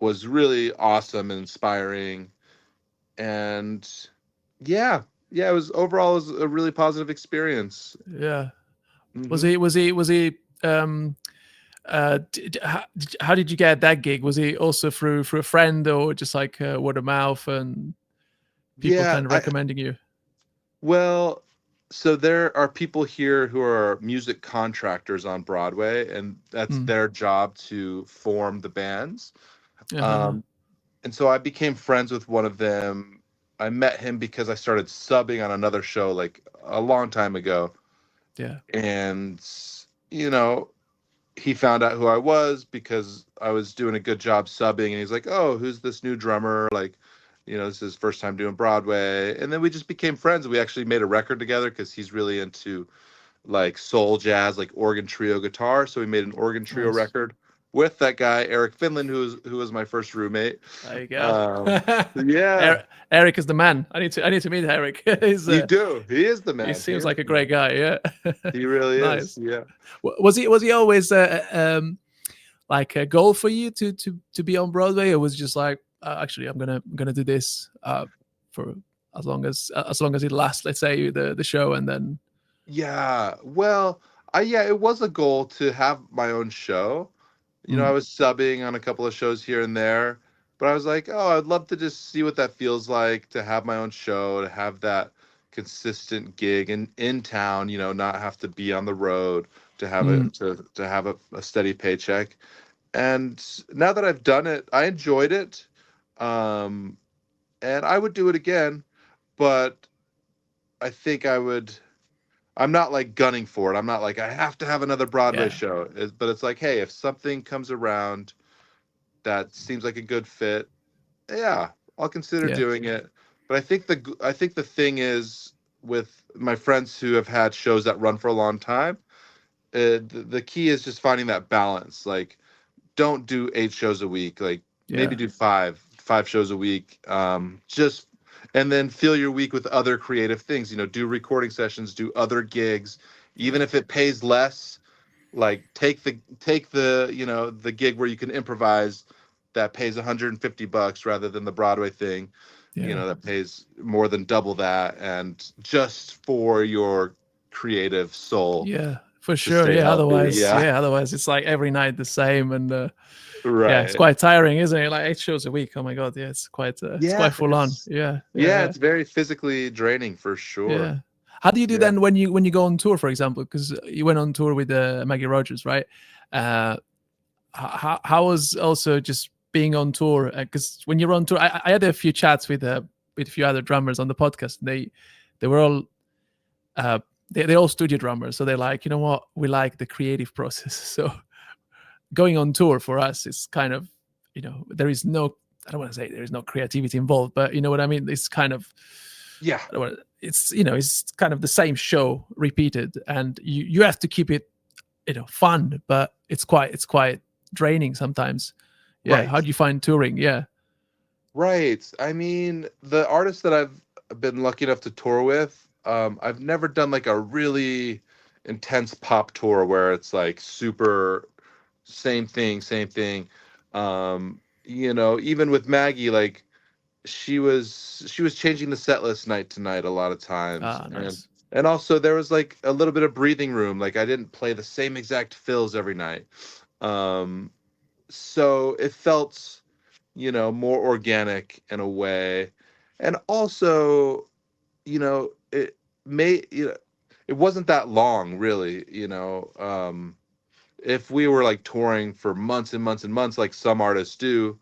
Was really awesome and inspiring. And yeah, yeah, it was a really positive experience. Yeah. Was Hmm. he? Was he? Was he? How did you get that gig? Was he also through a friend, or just like word of mouth and people Yeah, kind of I recommending you? well, so there are people here who are music contractors on Broadway, and that's Mm. their job to form the bands. Uh-huh. Um, and so I became friends with one of them. I met him because I started subbing on another show like a long time ago. Yeah. And, you know, he found out who I was because I was doing a good job subbing. And he's like, "Oh, who's this new drummer? Like, this is his first time doing Broadway." And then we just became friends. We actually made a record together because he's really into like soul jazz, like organ trio guitar. So we made an organ trio Nice. record with that guy Eric Finland, who was my first roommate. There you go. Um, yeah, Eric is the man. I need to meet Eric. you do. He is the He man. He seems is like a the man. great guy. Yeah. He really is. Nice. Yeah. Was he always like a goal for you to be on Broadway, or was it just like actually I'm gonna do this for as long as it lasts, let's say the show, and then Yeah. Well, yeah, it was a goal to have my own show. I mm, was subbing on a couple of shows here and there, but I was like, oh, I'd love to just see what that feels like to have my own show, to have that consistent gig in town, not have to be on the road, to have mm, a steady paycheck. And now that I've done it, I enjoyed it. Um, and I would do it again, but I think I'm not like gunning for it. I'm not like I have to have another Broadway yeah, show. But it's like, hey, if something comes around that seems like a good fit, yeah, I'll consider yeah, doing it. But I think the thing is, with my friends who have had shows that run for a long time, the key is just finding that balance. Like, don't do 8 shows a week. Like, maybe yeah, do five shows a week. Just and then fill your week with other creative things. Do recording sessions, do other gigs, even if it pays less. Like, take the gig where you can improvise that pays $150 rather than the Broadway thing, Yeah. that pays more than double that, and just for your creative soul Yeah, for to sure. stay Yeah. healthy. Otherwise, Yeah. it's like every night the same, and yeah, it's Right. quite tiring, isn't it? Like 8 shows a week. Oh my god, yeah, it's Yeah, quite full on. Yeah, yeah, yeah, yeah, it's very physically draining for sure. yeah. How do you do Yeah. then when you go on tour, for example? Because you went on tour with Maggie Rogers, right? Uh, how was also just being on tour? Because when you're on tour, I had a few chats with a few other drummers on the podcast. They were all uh, they're all studio drummers, so they're like, you know what, we like the creative process. So going on tour for us is kind of, there is no, I don't want to say there is no creativity involved, but you know what I mean. It's kind of, Yeah. I don't want to, it's kind of the same show repeated, and you have to keep it, fun, but it's quite draining sometimes. Yeah. Right. How do you find touring? Yeah. Right. I mean, the artists that I've been lucky enough to tour with, I've never done like a really intense pop tour where it's like super same thing, same thing. Even with Maggie, like she was changing the set list night to night a lot of times. Ah, And nice. and also there was like a little bit of breathing room. Like I didn't play the same exact fills every night. Um, so it felt more organic in a way. And also, it may, it wasn't that long really, if we were like touring for months and months and months, like some artists do,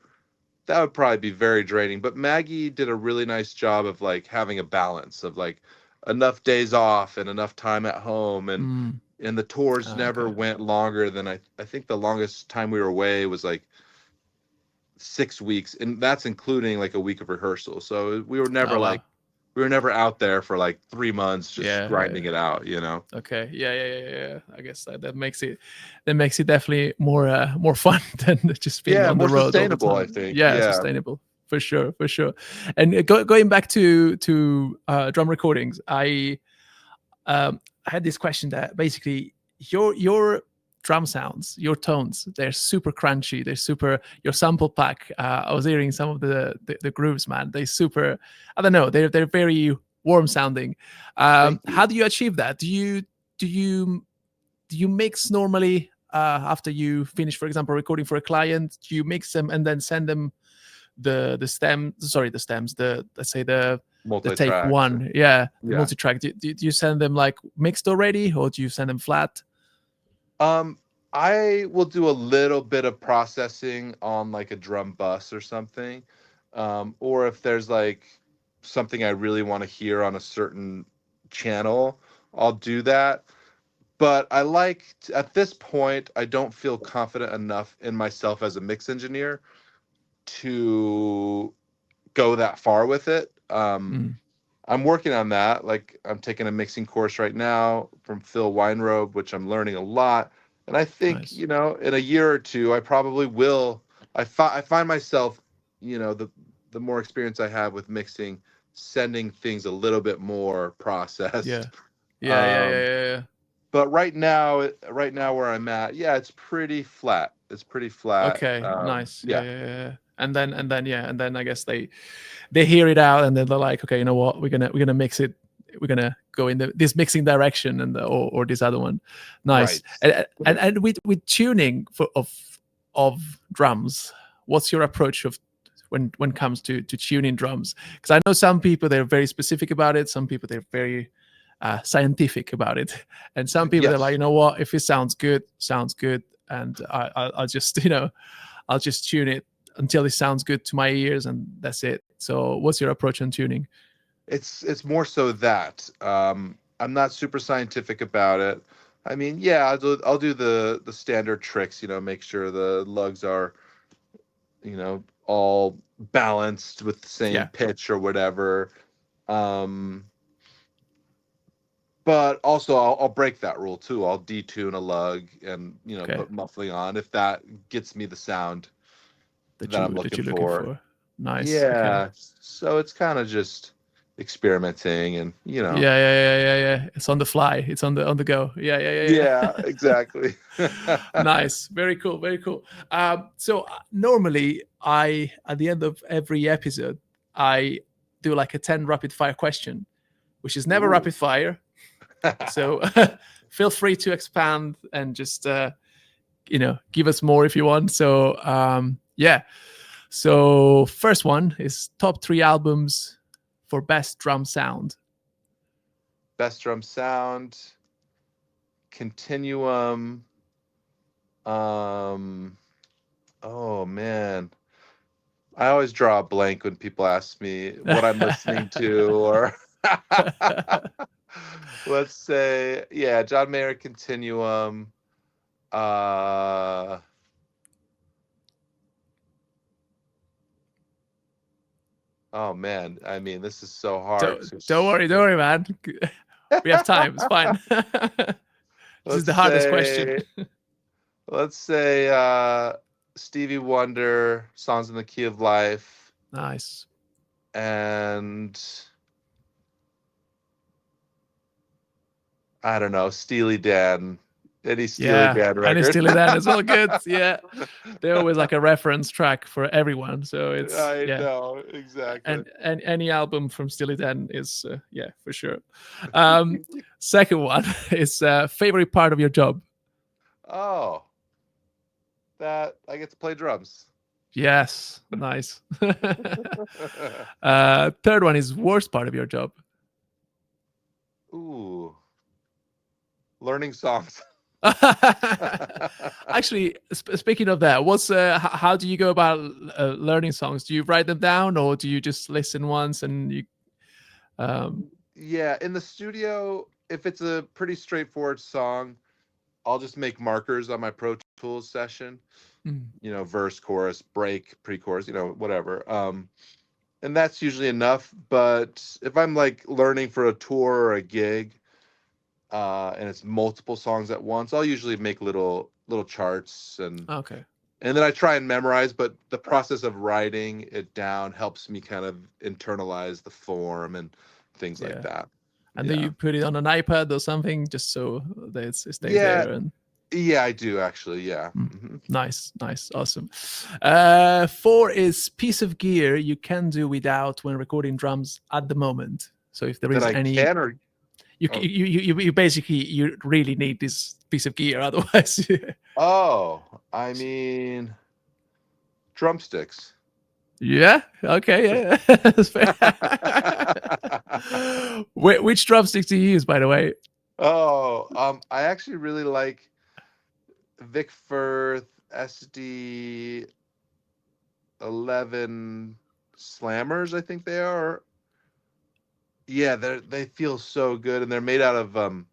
that would probably be very draining. But Maggie did a really nice job of like having a balance of like enough days off and enough time at home. and Mm. and the tours Ah, never okay. went longer than I think the longest time we were away was like 6 weeks, and that's including like a week of rehearsal. So Oh wow. we were never out there for like 3 months just Yeah, yeah, grinding it out. okay. Yeah. I guess that makes it definitely more fun than just being Yeah, on the more road all the sustainable, I time. think. Yeah, Yeah. sustainable for sure, for sure. And going back to drum recordings, I had this question that basically your drum sounds, your tones, they're super crunchy. They're super. Your sample pack. I was hearing some of the grooves, man. They super. I don't know. They're very warm sounding. Thank you. How do you achieve that? Do you mix normally after you finish, for example, recording for a client? Do you mix them and then send them the stems, let's say the take Multi-tracks. one, yeah, the Yeah. multi-track. Do you send them like mixed already, or do you send them flat? I will do a little bit of processing on like a drum bus or something. Or if there's like something I really want to hear on a certain channel, I'll do that. But at this point, I don't feel confident enough in myself as a mix engineer to go that far with it. Mm, I'm working on that. Like I'm taking a mixing course right now from Phil Weinrobe, which I'm learning a lot. And I think, nice. in a year or two, I probably will. I find myself, the more experience I have with mixing, sending things a little bit more processed. Yeah. Yeah. Yeah. Yeah. Um, Yeah. Yeah. but right now where I'm at, yeah, it's pretty flat. It's pretty flat. Okay. Nice. Yeah. Yeah, Yeah. Yeah. Yeah. And then I guess they hear it out, and then they're like, okay, you know what, we're gonna mix it. We're gonna go in this mixing direction, and or this other one. Nice. right. And with tuning of drums, what's your approach of when it comes to tuning drums? Because I know some people, they're very specific about it. Some people, they're very scientific about it, and some people, they're like, Yes. you know what, if it sounds good, and I'll just I'll just tune it until it sounds good to my ears, and that's it. So what's your approach on tuning? It's more so that I'm not super scientific about it. I mean, yeah, I'll do the standard tricks, make sure the lugs are, all balanced with the same Yeah. pitch or whatever. Um, but also I'll break that rule too. I'll detune a lug and, Okay. put muffling on if that gets me the sound that that I'm you that looking you're looking for. for. Nice. Okay. Yeah. So it's kind of just experimenting and, Yeah. It's on the fly. It's on the go. Yeah, Yeah. exactly. Nice. Very cool. Very cool. So normally at the end of every episode, I do like a 10 rapid fire question, which is never Ooh. rapid fire. So feel free to expand and just give us more if you want. So yeah. So first one is top 3 albums for best drum sound. Best drum sound, Continuum. Oh man, I always draw a blank when people ask me what I'm listening to, or let's say, yeah, John Mayer Continuum. Oh man, I mean, this is so hard. Don't worry, man. We have time. It's fine. This is the hardest question. Let's say Stevie Wonder, Songs in the Key of Life. Nice. And I don't know, Steely Dan. Any Steely Dan record. Any Steely Dan is all good. Yeah. They're always like a reference track for everyone. So it's I know, exactly. And any album from Steely Dan is for sure. Second one is favorite part of your job. Oh, that I get to play drums. Yes, nice. Third one is worst part of your job. Ooh, learning songs. Actually, speaking of that, what's how do you go about learning songs? Do you write them down, or do you just listen once and you? Yeah, in the studio, if it's a pretty straightforward song, I'll just make markers on my Pro Tools session. Verse, chorus, break, pre-chorus, whatever. And that's usually enough. But if I'm like learning for a tour or a gig, and it's multiple songs at once, I'll usually make little charts and then I try and memorize. But the process of writing it down helps me kind of internalize the form and things like that. And then you put it on an iPad or something just so that it stays there. And yeah, I do actually. Yeah. Mm-hmm. Nice, awesome. 4 is piece of gear you can do without when recording drums at the moment. So if there is any, you basically you really need this piece of gear, otherwise. I mean, drumsticks. Yeah. Okay. Yeah. That's fair. Which drumsticks do you use, by the way? I actually really like Vic Firth SD 11 Slammers, I think they are. Yeah, they feel so good, and they're made out of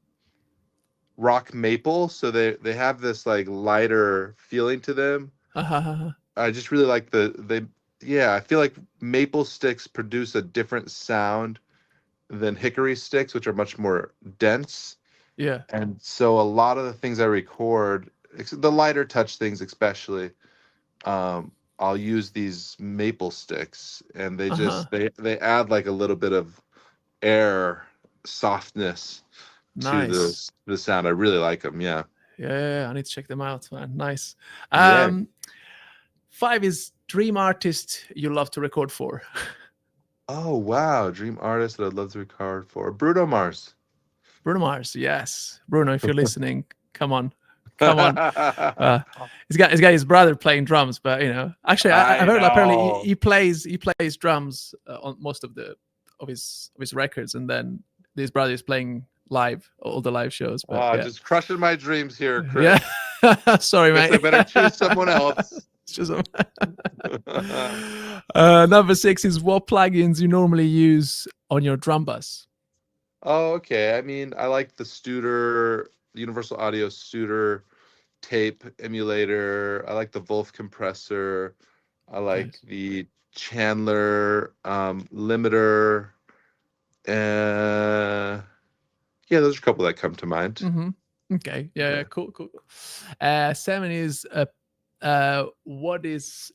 rock maple, so they have this like lighter feeling to them. I just really like I feel like maple sticks produce a different sound than hickory sticks, which are much more dense. Yeah. And so a lot of the things I record, the lighter touch things especially, I'll use these maple sticks, and they just they add like a little bit of air softness to the sound. I really like them. Yeah, I need to check them out, man. Nice. 5 is dream artist you love to record for. Oh wow, dream artist that I'd love to record for. Bruno Mars. Yes. Bruno, if you're listening, come on. He's got his brother playing drums, but actually I've heard apparently he plays drums on most of his records, and then his brother is playing live, all the live shows. But just crushing my dreams here, Chris. Yeah. Sorry, mate. I better choose someone else. Number 6 is what plugins you normally use on your drum bus. Oh, okay. I mean, I like the Studer, the Universal Audio Studer tape emulator. I like the Wolf compressor. I like the Chandler limiter. Yeah, those are a couple that come to mind. Mm-hmm. Okay. Yeah. Cool. 7 is what is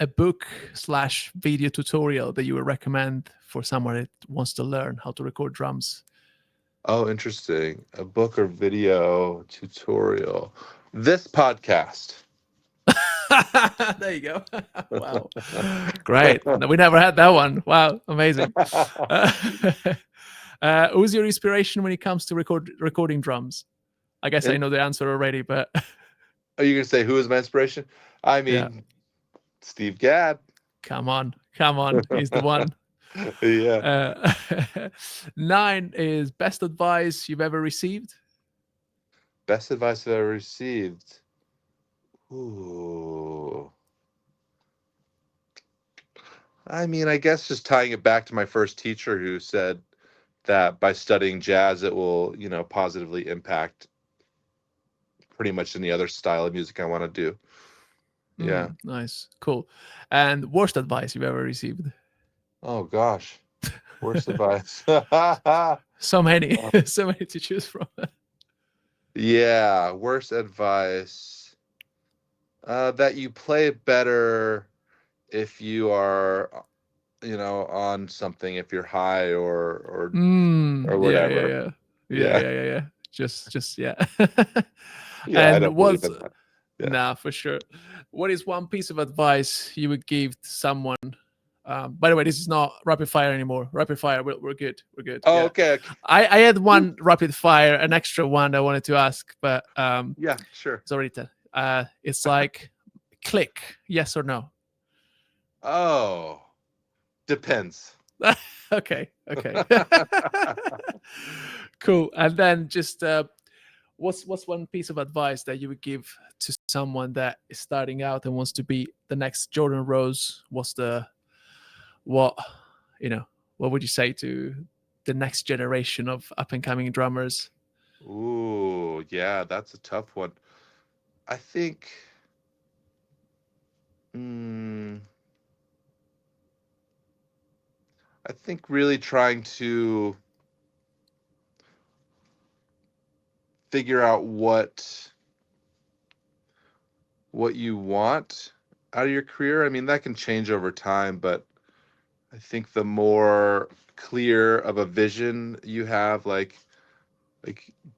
a book/video tutorial that you would recommend for someone that wants to learn how to record drums? Oh, interesting. A book or video tutorial. This podcast. There you go. Wow. Great. No, we never had that one. Wow. Amazing. Who's your inspiration when it comes to recording drums? I guess I And know the answer already, but are you gonna say who is my inspiration? I yeah. mean, Steve Gadd. Come on. Come on. He's the one. Yeah. Uh, 9 is best advice you've ever received. Best advice I've ever received. Ooh. I mean, I guess just tying it back to my first teacher who said that by studying jazz, it will, positively impact pretty much any other style of music I want to do. Yeah. Nice. Cool. And worst advice you've ever received. Oh gosh. Worst advice. So many. So many to choose from. Yeah, worst advice. That you play better if you are, on something, if you're high or Yeah, whatever. yeah. Just yeah. Yeah, I And don't believe what's in that. Yeah. nah, for sure. What is one piece of advice you would give to someone? By the way, this is not rapid fire anymore. Rapid fire, we're good. We're good. Oh, Yeah. okay. I had one rapid fire, an extra one I wanted to ask, but Yeah, sure. it's already it's like click, yes or no. Oh, depends. Okay. Cool. And then just what's one piece of advice that you would give to someone that is starting out and wants to be the next Jordan Rose? What what would you say to the next generation of up and coming drummers? Ooh, yeah, that's a tough one. I think, mm, I think really trying to figure out what you want out of your career. I mean, that can change over time, but I think the more clear of a vision you have, like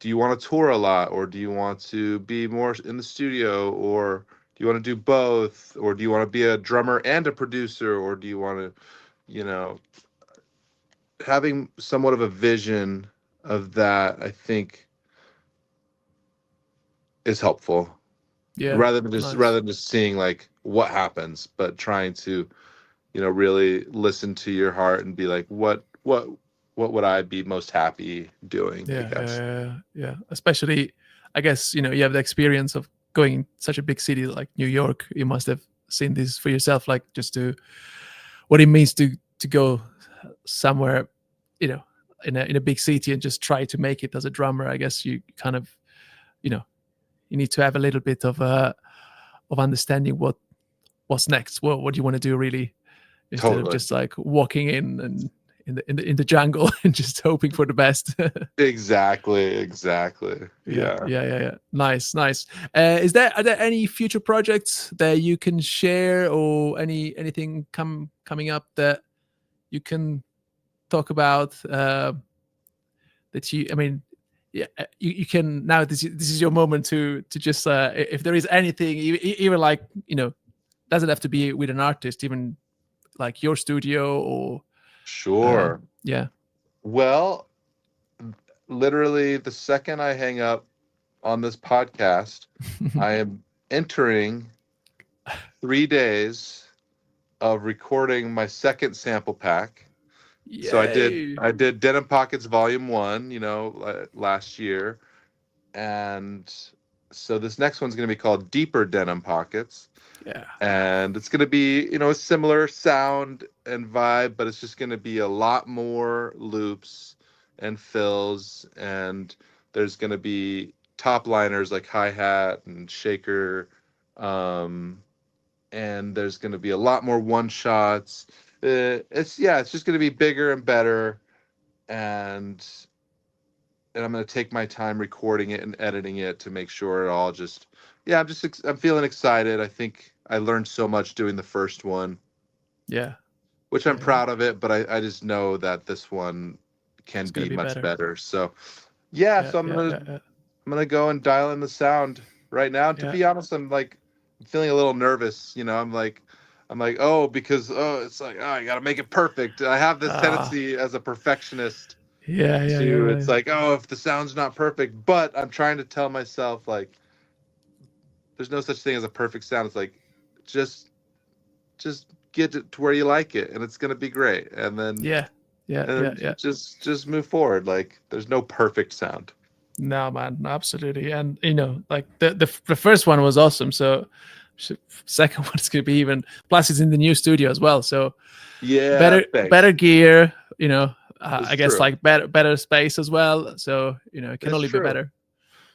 do you want to tour a lot, or do you want to be more in the studio, or do you want to do both, or do you want to be a drummer and a producer, or do you want to, you know, having somewhat of a vision of that, I think is helpful, Yeah, rather than just nice. seeing like what happens, but trying to, really listen to your heart and be like, what would I be most happy doing, I guess. Yeah. Especially, I guess you have the experience of going such a big city like New York. You must have seen this for yourself, like just to what it means to go somewhere, in a big city and just try to make it as a drummer. I guess you kind of, you need to have a little bit of understanding what's next. What do you want to do really, instead of Totally. just like walking in and in the jungle and just hoping for the best. Exactly. Yeah. Yeah. Nice. Are there any future projects that you can share, or anything coming up that you can talk about? That I mean, yeah, you can now. This is your moment to just if there is anything, even like doesn't have to be with an artist, even like your studio or Sure. yeah. Well, literally the second I hang up on this podcast, I am entering 3 days of recording my second sample pack. So Yay. I did Denim Pockets Volume 1, last year. And so this next one's going to be called Deeper Denim Pockets. Yeah. And it's going to be, a similar sound and vibe, but it's just going to be a lot more loops and fills. And there's going to be top liners like hi-hat and shaker. And there's going to be a lot more one-shots. It's just going to be bigger and better. And I'm going to take my time recording it and editing it to make sure it all just, I'm feeling excited. I think I learned so much doing the first one, Yeah. which I'm proud of it, but I just know that this one can It's gonna be be much better. better. So so I'm going to go and dial in the sound right now. And to be honest, I'm like feeling a little nervous. I'm like, oh, because it's like, oh, I got to make it perfect. I have this Ah, tendency as a perfectionist yeah, to, yeah, it's like, oh, if the sound's not perfect, but I'm trying to tell myself like, there's no such thing as a perfect sound. It's like, just get it to where you like it, and it's gonna be great. And then yeah, yeah, yeah, yeah, yeah. just move forward. Like, there's no perfect sound. No, man, absolutely. And like the first one was awesome. So second one is gonna be even. Plus, it's in the new studio as well. So Yeah, better thanks. gear. It's I guess true. like better space as well. So it can It's only be true. better.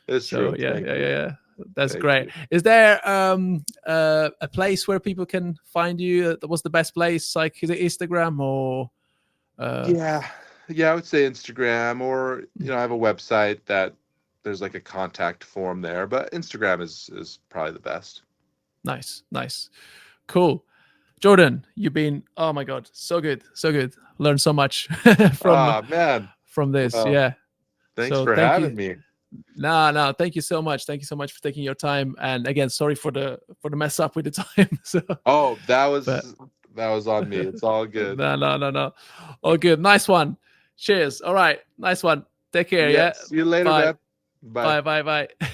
It's So true. yeah, Thank yeah, yeah, you. yeah. That's Thank great. you. Is there a place where people can find you? What's the best place? Like, is it Instagram or? Uh, Yeah. Yeah, I would say Instagram, or I have a website that there's like a contact form there, but Instagram is probably the best. nice, nice, cool. Jordan, you've been, oh my god, so good, so good. Learned so much from Ah, man. this. Well, Yeah. thanks So for thank having you. me. No, no, thank you so much. Thank you so much for taking your time. And again, sorry for the mess up with the time. So, Oh, but that was on me. It's all good. no, no, no, no. All good. Nice one. Cheers. All right. Nice one. Take care. Yeah. Yeah. See you later, Bye. man. Bye. Bye. Bye. Bye.